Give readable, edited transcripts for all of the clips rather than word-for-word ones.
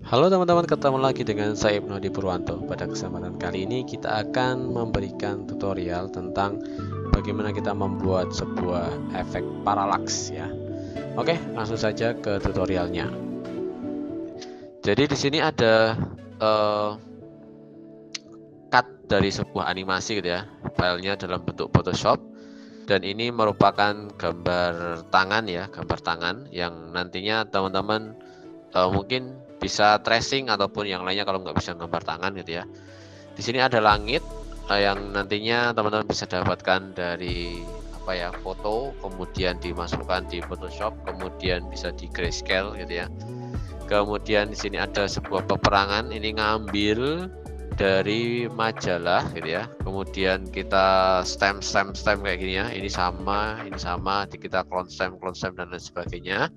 Halo teman-teman, ketemu lagi dengan saya Ibnu Hadi Purwanto. Pada kesempatan kali ini kita akan memberikan tutorial tentang bagaimana kita membuat sebuah efek paralaks ya. Oke, langsung saja ke tutorialnya. Jadi di sini ada cut dari sebuah animasi gitu ya. Filenya dalam bentuk Photoshop dan ini merupakan gambar tangan ya, gambar tangan yang nantinya teman-teman mungkin bisa tracing ataupun yang lainnya kalau nggak bisa gambar tangan gitu ya. Di sini ada langit yang nantinya teman-teman bisa dapatkan dari foto, kemudian dimasukkan di Photoshop, kemudian bisa di grayscale gitu ya. Kemudian di sini ada sebuah peperangan, ini ngambil dari majalah gitu ya. Kemudian kita stem kayak gini ya. Ini sama, kita clone stem dan lain sebagainya.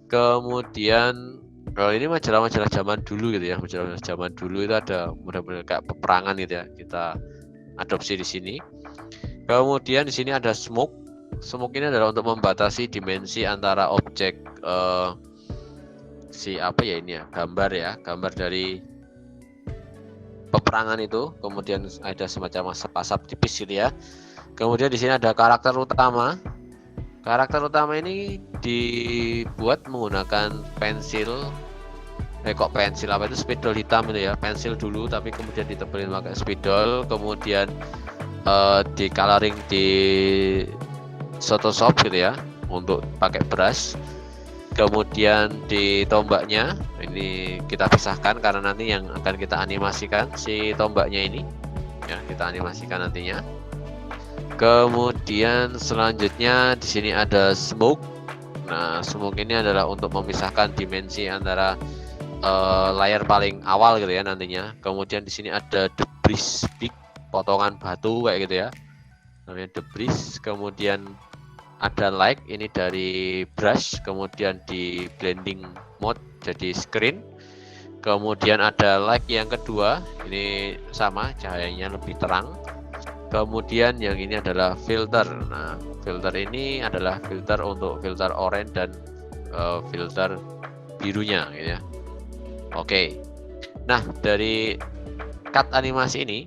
Kemudian kalau ini majalah-majalah zaman dulu gitu ya, majalah zaman dulu itu ada model-model kayak peperangan gitu ya, kita adopsi di sini. Kemudian di sini ada smoke. Smoke ini adalah untuk membatasi dimensi antara objek gambar dari peperangan itu. Kemudian ada semacam asap-asap tipis gitu ya. Kemudian di sini ada karakter utama. Karakter utama ini dibuat menggunakan pensil spidol hitam itu ya, pensil dulu tapi kemudian ditebelin pakai spidol, kemudian di coloring di Photoshop gitu ya untuk pakai brush. Kemudian di tombaknya ini kita pisahkan karena nanti yang akan kita animasikan si tombaknya ini ya, kita animasikan nantinya. Kemudian selanjutnya di sini ada smoke. Nah, smoke ini adalah untuk memisahkan dimensi antara layar paling awal gitu ya nantinya. Kemudian di sini ada debris peak, potongan batu kayak gitu ya, namanya debris. Kemudian ada light, ini dari brush, kemudian di blending mode jadi screen. Kemudian ada light yang kedua, ini sama, cahayanya lebih terang. Kemudian yang ini adalah filter. Nah, filter ini adalah filter untuk filter orange dan filter birunya gitu ya. Oke. Nah, dari cut animasi ini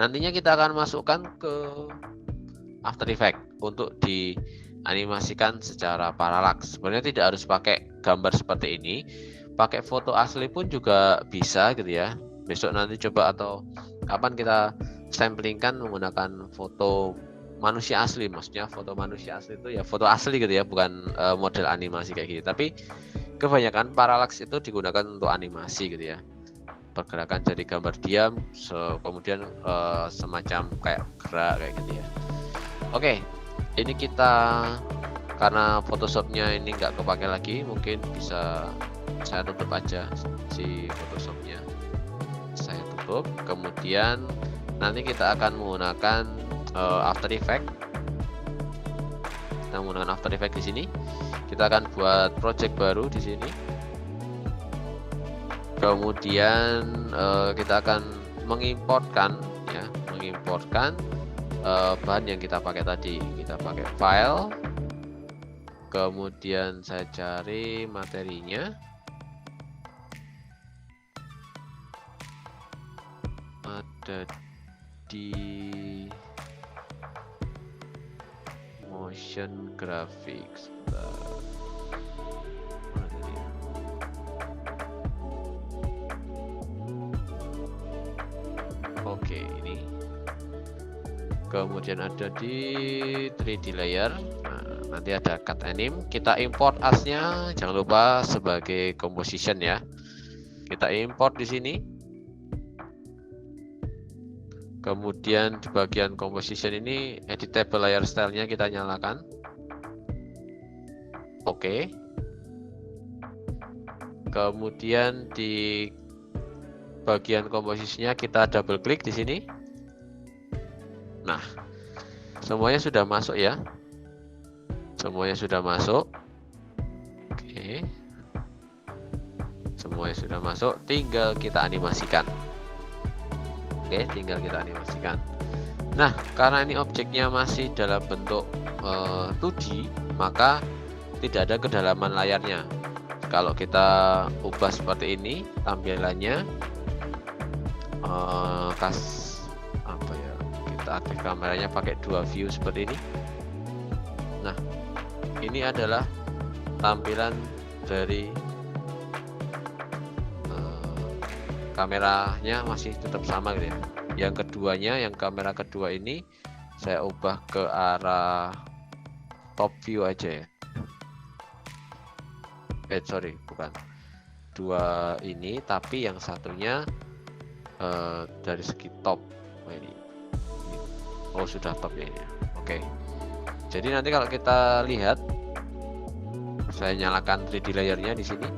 nantinya kita akan masukkan ke After Effects untuk dianimasikan secara paralaks. Sebenarnya tidak harus pakai gambar seperti ini, pakai foto asli pun juga bisa gitu ya. Besok nanti coba atau kapan kita samplingkan menggunakan foto manusia asli, maksudnya foto manusia asli itu ya foto asli gitu ya, bukan model animasi kayak gitu. Tapi kebanyakan paralaks itu digunakan untuk animasi gitu ya, pergerakan jadi gambar diam, kemudian semacam kayak gerak kayak gitu ya. Oke, ini kita karena Photoshopnya ini nggak kepake lagi, mungkin bisa saya tutup aja si Photoshopnya, saya tutup. Kemudian nanti kita akan menggunakan After Effects. Kita menggunakan After Effects di sini. Kita akan buat project baru di sini. Kemudian kita akan mengimportkan bahan yang kita pakai tadi. Kita pakai file. Kemudian saya cari materinya. Ada di motion graphics. Oke, ini kemudian ada di 3D layer. Nah, nanti ada cut anim, kita import asnya jangan lupa sebagai composition ya, kita import di sini. Kemudian di bagian composition ini editable layer style-nya kita nyalakan. Oke. Kemudian di bagian komposisinya kita double klik di sini. Nah, semuanya sudah masuk ya. Semuanya sudah masuk. Oke. Semuanya sudah masuk, tinggal kita animasikan. Oke, tinggal kita animasikan. Nah, karena ini objeknya masih dalam bentuk 2D, maka tidak ada kedalaman layarnya. kalau kita ubah seperti ini tampilannya, apa ya, kita aktif kameranya pakai 2 view seperti ini. Nah, ini adalah tampilan dari kameranya masih tetap sama gitu ya. Yang keduanya, yang kamera kedua ini saya ubah ke arah top view aja ya. Sorry, bukan dua ini, tapi yang satunya dari segi top. Ini oh sudah top ya ini. Oke, jadi nanti kalau kita lihat, saya nyalakan 3D layernya di sini,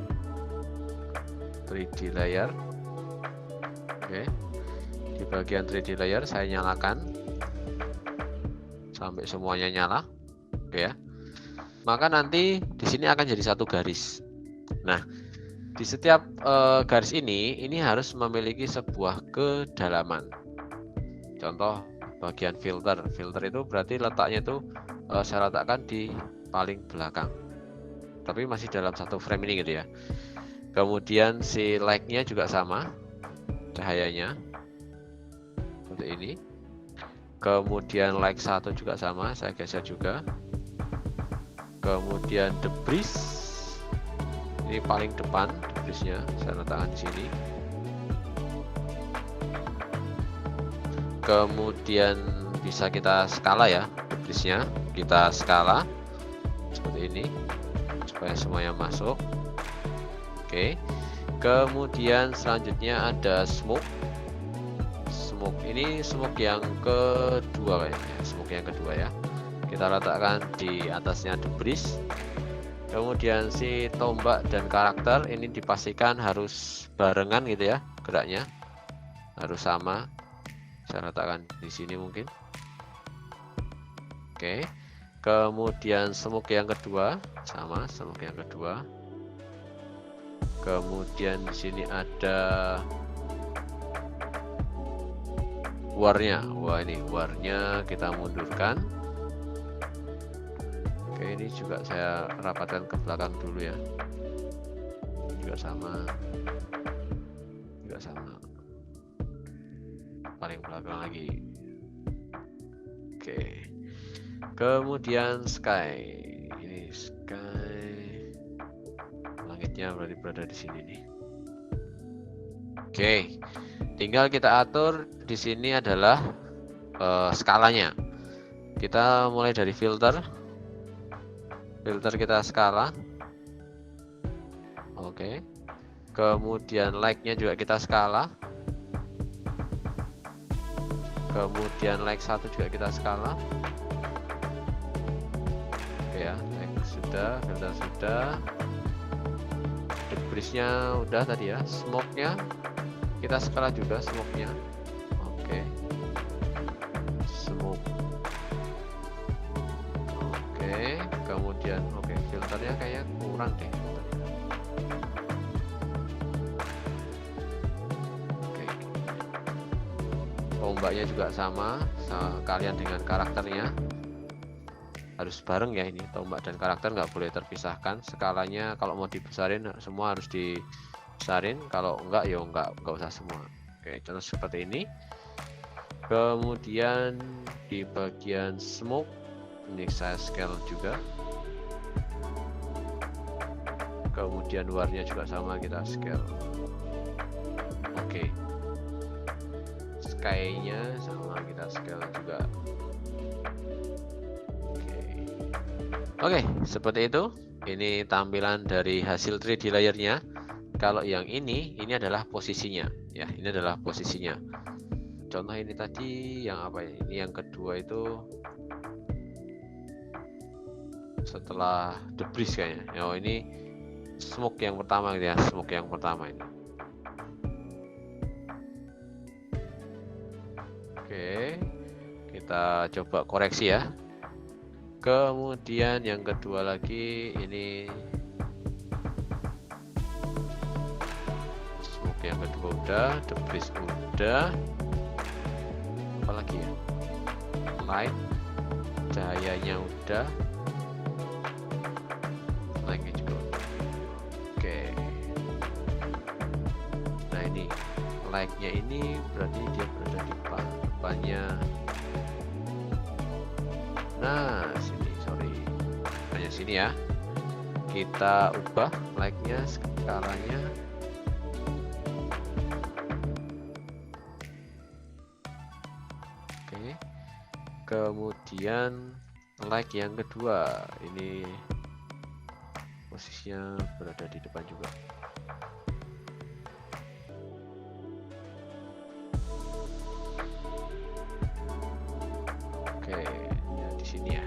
3D layer. Oke, di bagian 3D layer saya nyalakan sampai semuanya nyala. Oke ya, maka nanti di sini akan jadi satu garis. Nah, di setiap garis ini harus memiliki sebuah kedalaman. Contoh bagian filter itu berarti letaknya itu saya letakkan di paling belakang, tapi masih dalam satu frame ini gitu ya. Kemudian si light-nya juga sama, cahayanya seperti ini. Kemudian light 1 juga sama, saya geser juga. Kemudian debris ini paling depan, debrisnya saya letakkan di sini. Kemudian bisa kita skala ya, debrisnya kita skala seperti ini supaya semuanya masuk. Oke, kemudian selanjutnya ada smoke. Ini smoke yang kedua kayaknya, smoke yang kedua ya. Kita letakkan di atasnya debris. Kemudian si tombak dan karakter ini dipastikan harus barengan gitu ya, geraknya harus sama. Saya letakkan di sini mungkin. Oke, kemudian smoke yang kedua sama, smoke yang kedua. Kemudian di sini ada warnya. Wah, ini warnya kita mundurkan. Oke, ini juga saya rapatkan ke belakang dulu ya. Juga sama. Paling belakang lagi. Oke. Kemudian sky. Ini sky. Langitnya berarti berada di sini nih. Oke. Tinggal kita atur di sini adalah skalanya. Kita mulai dari filter kita skala. Oke. Kemudian light-nya juga kita skala. Kemudian light 1 juga kita skala. Oke ya, light sudah, filter sudah. Debrisnya udah tadi ya, smoke-nya kita skala juga, smoke-nya. Oke. Smoke. Oke, kemudian filternya kayaknya kurang deh. Oke. Tombaknya juga sama, kalian dengan karakternya harus bareng ya, ini tombak dan karakter nggak boleh terpisahkan. Skalanya kalau mau dibesarin semua harus dibesarin, kalau enggak ya enggak usah semua. Oke, contoh seperti ini. Kemudian di bagian smoke ini saya scale juga. Kemudian warnanya juga sama, kita scale. Oke. Sky-nya sama, kita scale juga. Oke, seperti itu. Ini tampilan dari hasil 3D layernya. Kalau yang ini adalah posisinya ya, ini adalah posisinya. Contoh ini tadi yang apa ya? Ini yang kedua itu setelah debris kayaknya. Oh, ini smoke yang pertama ya, smoke yang pertama ini. Oke, kita coba koreksi ya. Kemudian yang kedua lagi ini smoke yang kedua udah, debris udah, apalagi ya, light, cahayanya udah, lightnya juga udah. Oke, ini like-nya ini berarti dia berada di depannya. Nah, sini, sorry, hanya sini ya. Kita ubah like-nya skalanya. Oke. Kemudian like yang kedua, ini posisinya berada di depan juga. Oke, ya di sini ya.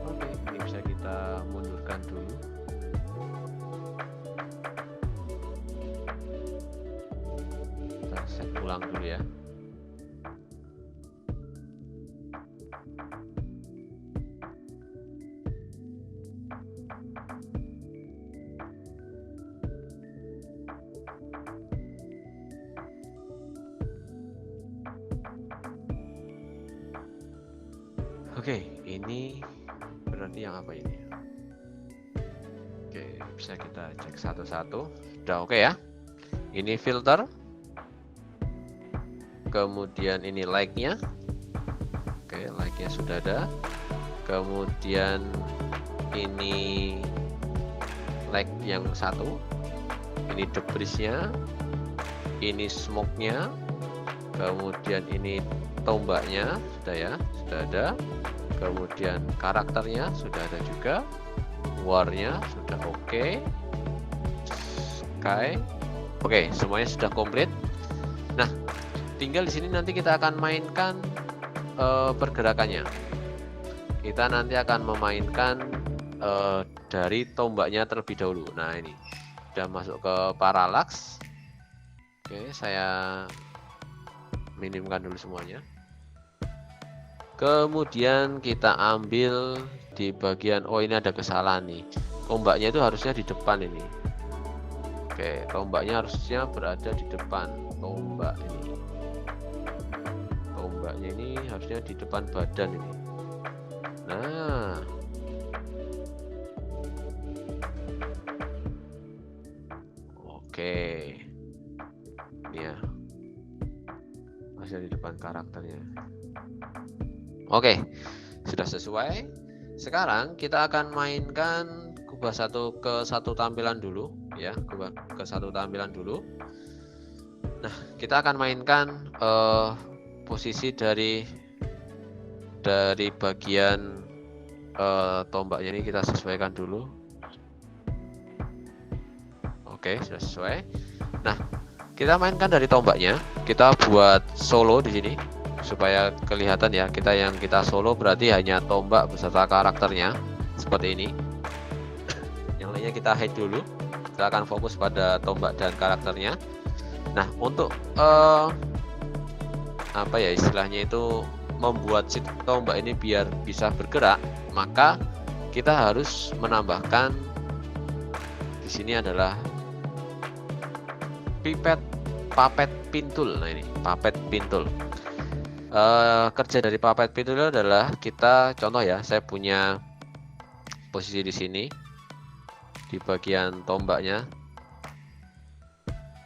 Oke, ini bisa kita mundurkan dulu. Kita set ulang dulu ya. Oke, ini berarti yang apa ini? Oke, bisa kita cek satu-satu. Sudah oke ya. Ini filter. Kemudian ini like-nya. Oke, like-nya sudah ada. Kemudian ini like yang satu. Ini debrisnya. Ini smoke-nya. Kemudian ini tombaknya sudah ya, sudah ada. Kemudian karakternya sudah ada juga, warnya sudah oke, sky oke, semuanya sudah komplit. Nah, tinggal di sini nanti kita akan mainkan pergerakannya. Kita nanti akan memainkan dari tombaknya terlebih dahulu. Nah, ini sudah masuk ke parallax. Oke, saya minimkan dulu semuanya. Kemudian kita ambil di bagian, oh ini ada kesalahan nih, tombaknya itu harusnya di depan ini. Oke, tombaknya harusnya berada di depan. Tombaknya ini harusnya di depan badan ini. Nah, oke, ini ya, masih di depan karakternya. Oke, sudah sesuai. Sekarang kita akan mainkan kubah ke satu tampilan dulu ya, kubah ke satu tampilan dulu. Nah, kita akan mainkan posisi dari bagian tombaknya ini kita sesuaikan dulu. Oke, sudah sesuai. Nah, kita mainkan dari tombaknya. Kita buat solo di sini supaya kelihatan ya, kita solo berarti hanya tombak beserta karakternya seperti ini. Yang lainnya kita hide dulu. Kita akan fokus pada tombak dan karakternya. Nah, untuk apa ya istilahnya itu, membuat si tombak ini biar bisa bergerak, maka kita harus menambahkan di sini adalah puppet pin tool. Nah, ini puppet pin tool. Kerja dari puppet pin tool adalah kita, contoh ya, saya punya posisi di sini di bagian tombaknya.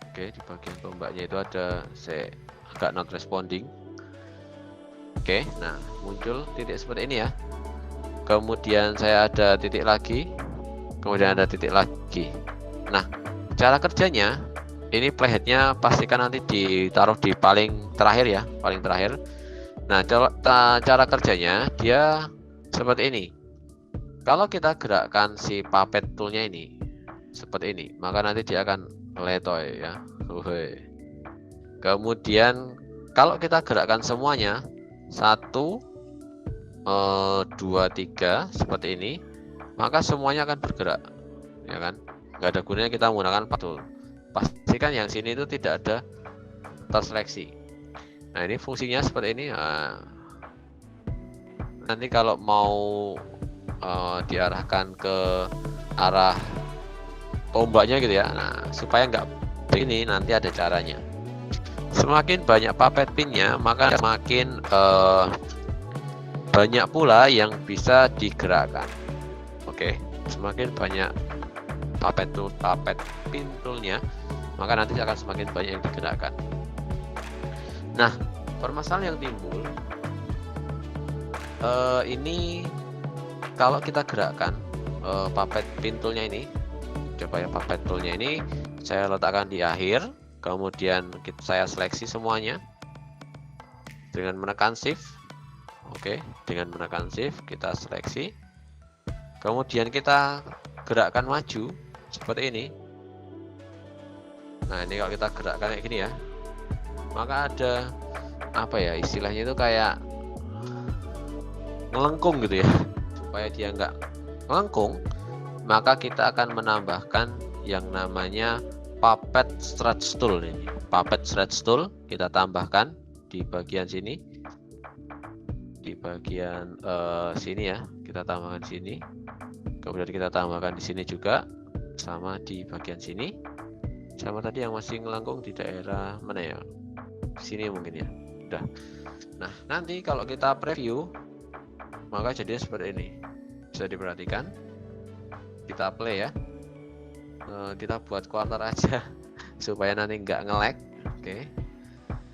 Oke, di bagian tombaknya itu ada, saya agak not responding. Oke, nah muncul titik seperti ini ya. Kemudian saya ada titik lagi, kemudian ada titik lagi. Nah, cara kerjanya ini playheadnya pastikan nanti ditaruh di paling terakhir ya, paling terakhir. Nah, cara kerjanya dia seperti ini. Kalau kita gerakkan si puppet toolnya ini seperti ini, maka nanti dia akan letoy ya. Kemudian kalau kita gerakkan semuanya 1, 2, 3 seperti ini, maka semuanya akan bergerak, ya kan? Nggak ada gunanya kita menggunakan tool. Pastikan yang sini itu tidak ada terseleksi. Nah, ini fungsinya seperti ini. Nah, nanti kalau mau diarahkan ke arah tombaknya gitu ya, nah supaya nggak begini, nanti ada caranya. Semakin banyak puppet pinnya, maka semakin banyak pula yang bisa digerakkan. Oke, semakin banyak puppet pin toolnya, maka nanti akan semakin banyak yang digerakkan. Nah, permasalahan yang timbul ini kalau kita gerakkan puppet pin toolnya ini, coba ya, puppet toolnya ini saya letakkan di akhir, kemudian saya seleksi semuanya dengan menekan shift. Oke, dengan menekan shift kita seleksi, kemudian kita gerakkan maju seperti ini. Nah, ini kalau kita gerakkan kayak gini ya, maka ada apa ya, istilahnya itu kayak ngelengkung gitu ya. Supaya dia nggak melengkung, maka kita akan menambahkan yang namanya puppet stretch tool. Ini puppet stretch tool kita tambahkan di bagian sini, di bagian sini ya, kita tambahkan sini, kemudian kita tambahkan di sini juga, sama di bagian sini, sama tadi yang masih ngelengkung di daerah mana ya, sini mungkin ya. Udah. Nah, nanti kalau kita preview maka jadinya seperti ini, bisa diperhatikan. Kita play ya, kita buat quarter aja supaya nanti nggak nge-lag. Oke,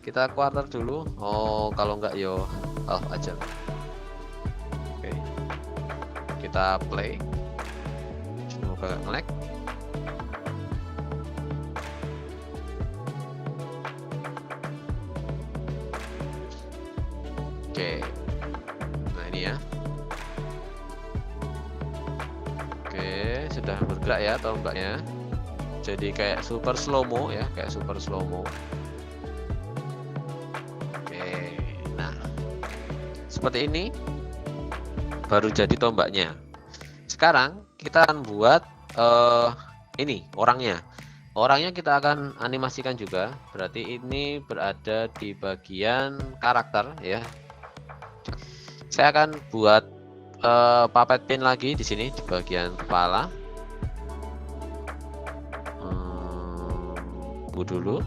kita quarter dulu. Oh, kalau nggak yo half aja. Oke, kita play, semoga nggak nge-lag. Oke, nah ini ya. Oke, sudah bergerak ya tombaknya. Jadi kayak super slow mo ya, kayak super slow mo. Oke, nah seperti ini baru jadi tombaknya. Sekarang kita akan buat ini orangnya. Orangnya kita akan animasikan juga. Berarti ini berada di bagian karakter ya. Saya akan buat puppet pin lagi di sini di bagian kepala. Tunggu dulu.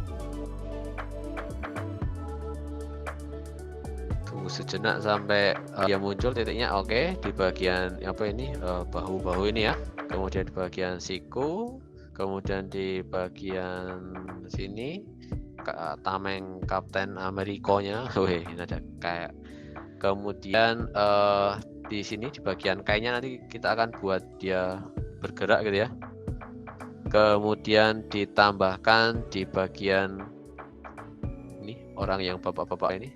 Tunggu sejenak sampai dia muncul titiknya. Oke, di bagian apa ini, bahu-bahu ini ya. Kemudian di bagian siku, kemudian di bagian sini tameng Kapten Amerikanya. Wih, ini ada kayak. Kemudian di sini di bagian kainnya nanti kita akan buat dia bergerak gitu ya. Kemudian ditambahkan di bagian ini orang yang bapak-bapak ini,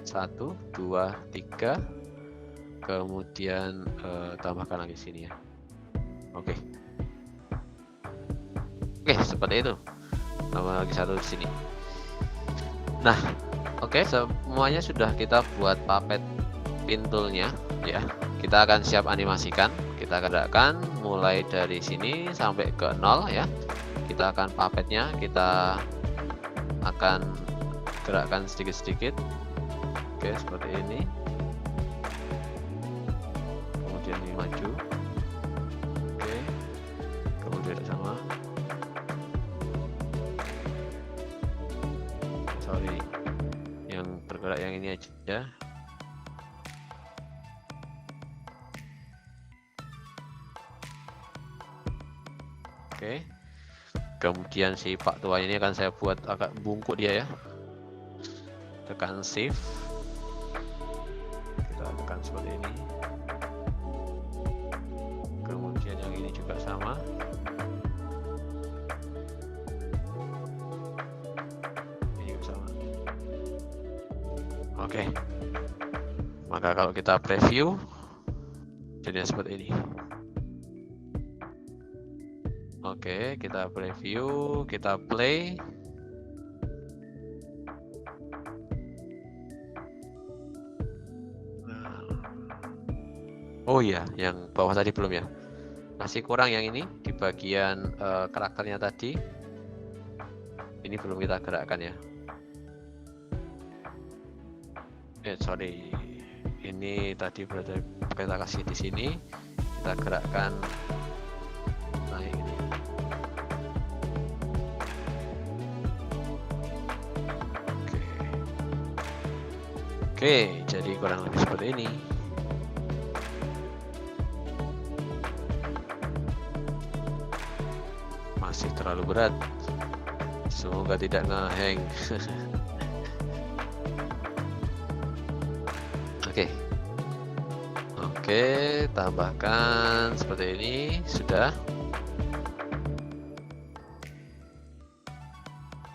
1, 2, 3. Kemudian tambahkan lagi sini ya. Oke, seperti itu. Tambah lagi 1 di sini. Nah, oke, semuanya sudah kita buat puppet pin toolnya ya. Kita akan siap animasikan. Kita gerakkan mulai dari sini sampai ke 0 ya. Kita akan puppetnya kita akan gerakkan sedikit-sedikit. Oke, seperti ini. Kemudian ini maju. Oke, kemudian sama. Sorry, yang bergerak yang ini aja. Oke, kemudian si Pak Tua ini akan saya buat agak bungkuk dia ya. Tekan shift, kita tekan seperti ini. Kemudian yang ini juga sama. Ini juga sama. Oke, maka kalau kita preview jadinya seperti ini. Oke, kita preview, kita play. Oh iya, yang bawah tadi belum ya. Masih kurang yang ini di bagian karakternya tadi. Ini belum kita gerakkan ya. Sorry. Ini tadi berada kita kasih di sini. Kita gerakkan naik ini. Oke, jadi kurang lebih seperti ini. Masih terlalu berat. Semoga tidak ngehang. Oke. Oke, tambahkan seperti ini. Sudah.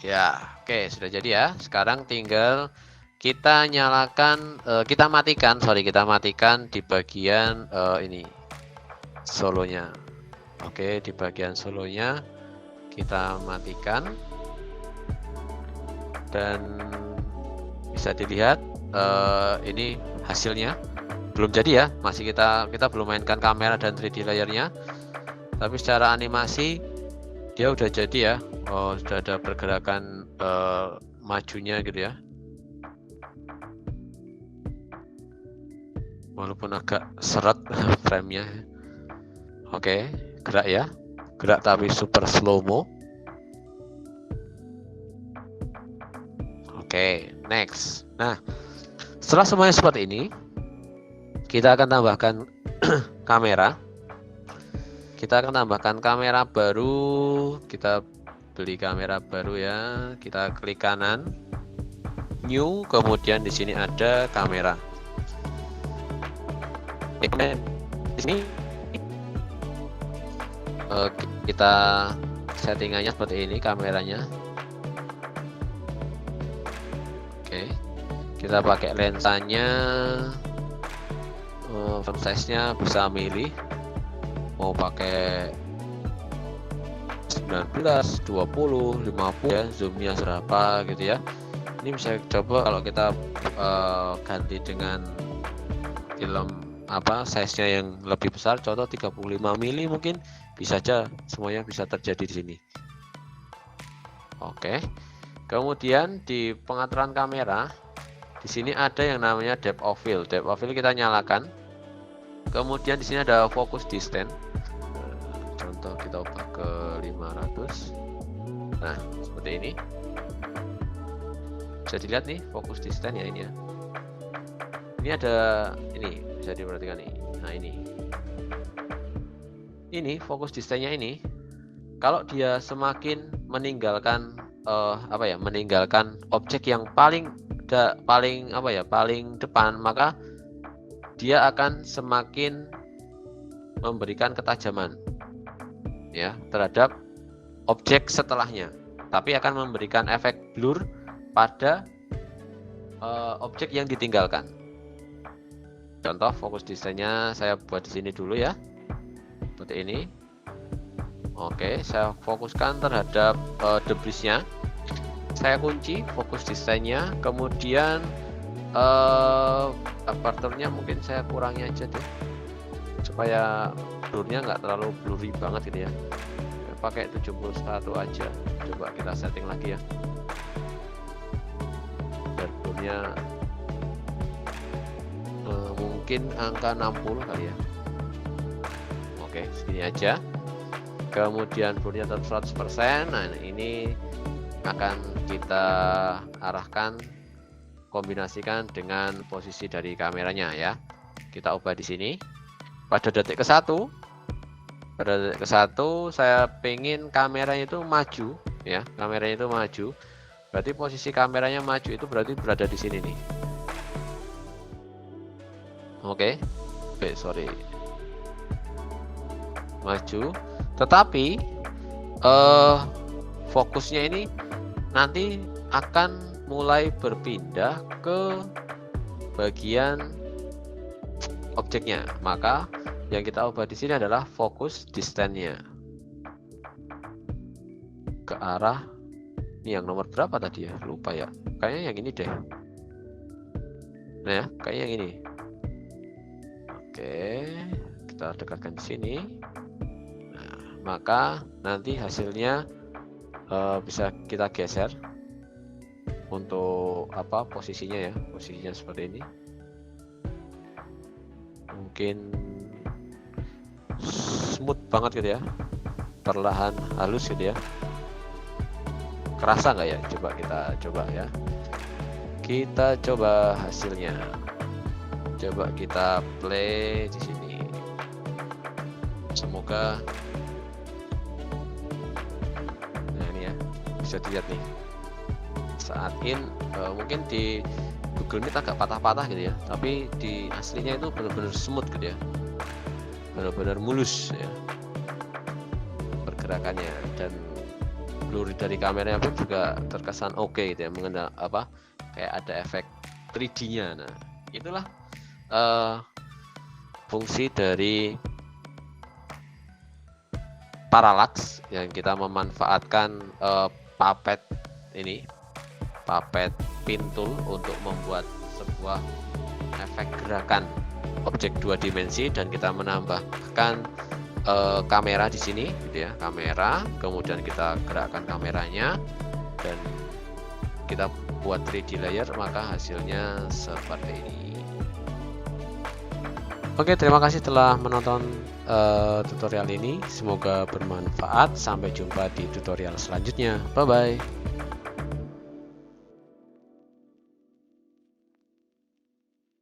Ya, oke, sudah jadi ya. Sekarang tinggal kita nyalakan, kita matikan di bagian ini solonya. Oke, di bagian solonya kita matikan dan bisa dilihat ini hasilnya belum jadi ya, masih kita belum mainkan kamera dan 3D layernya, tapi secara animasi dia udah jadi ya. Oh, sudah ada pergerakan majunya gitu ya, walaupun agak seret framenya. Oke, gerak ya, gerak tapi super slow mo. Oke, next. Nah, setelah semuanya seperti ini, kita akan tambahkan kamera. Kita akan tambahkan kamera baru. Kita beli kamera baru ya. Kita klik kanan, new, kemudian di sini ada kamera. Di sini kita settingannya seperti ini kameranya. Oke, kita pakai lensanya, frame size-nya bisa milih mau pakai 19, 20, 50 ya, zoomnya berapa gitu ya. Ini bisa coba kalau kita ganti dengan film apa size-nya yang lebih besar, contoh 35 mili, mungkin bisa aja semuanya bisa terjadi di sini. Oke. Kemudian di pengaturan kamera di sini ada yang namanya depth of field. Depth of field kita nyalakan. Kemudian di sini ada focus distance. Contoh kita ubah ke 500. Nah, seperti ini. Bisa dilihat nih focus distance ya ini ya. Ini ada ini bisa diperhatikan nih. Nah, ini fokus distance-nya ini, kalau dia semakin meninggalkan meninggalkan objek yang paling depan, maka dia akan semakin memberikan ketajaman ya terhadap objek setelahnya, tapi akan memberikan efek blur pada objek yang ditinggalkan. Contoh fokus distance-nya saya buat di sini dulu ya. Seperti ini. Oke, saya fokuskan terhadap debrisnya. Saya kunci fokus distance-nya, kemudian aperture-nya mungkin saya kurangi aja deh, supaya blurnya nggak terlalu blurry banget gitu ya. Saya pakai 71 aja. Coba kita setting lagi ya. Biar blurnya mungkin angka 60 kali ya. Oke, segini aja. Kemudian blurnya tetap 100%. Nah, ini akan kita arahkan, kombinasikan dengan posisi dari kameranya ya. Kita ubah di sini. Pada detik ke-1, saya pengen kameranya itu maju ya. Kameranya itu maju. Berarti posisi kameranya maju itu berarti berada di sini nih. Oke, sorry. Maju, tetapi fokusnya ini nanti akan mulai berpindah ke bagian objeknya. Maka yang kita ubah di sini adalah fokus distance-nya ke arah ini, yang nomor berapa tadi ya, lupa ya, kayaknya yang ini deh. Nah ya, kayaknya yang ini. Oke, kita dekatkan di sini. Maka nanti hasilnya bisa kita geser untuk posisinya ya, posisinya seperti ini. Mungkin smooth banget gitu ya, perlahan halus gitu ya. Kerasa nggak ya? Coba kita coba ya. Kita coba hasilnya. Coba kita play di sini. Semoga bisa dilihat nih saat mungkin di Google Meet agak patah-patah gitu ya, tapi di aslinya itu benar-benar smooth gitu ya, benar-benar mulus ya pergerakannya, dan blur dari kameranya pun juga terkesan oke gitu ya, mengenal kayak ada efek 3D-nya. Nah, itulah fungsi dari parallax yang kita memanfaatkan Puppet pintul untuk membuat sebuah efek gerakan objek 2 dimensi, dan kita menambahkan kamera di sini gitu ya, kamera, kemudian kita gerakkan kameranya dan kita buat 3D layer, maka hasilnya seperti ini. Oke, terima kasih telah menonton tutorial ini, semoga bermanfaat. Sampai jumpa di tutorial selanjutnya. Bye bye.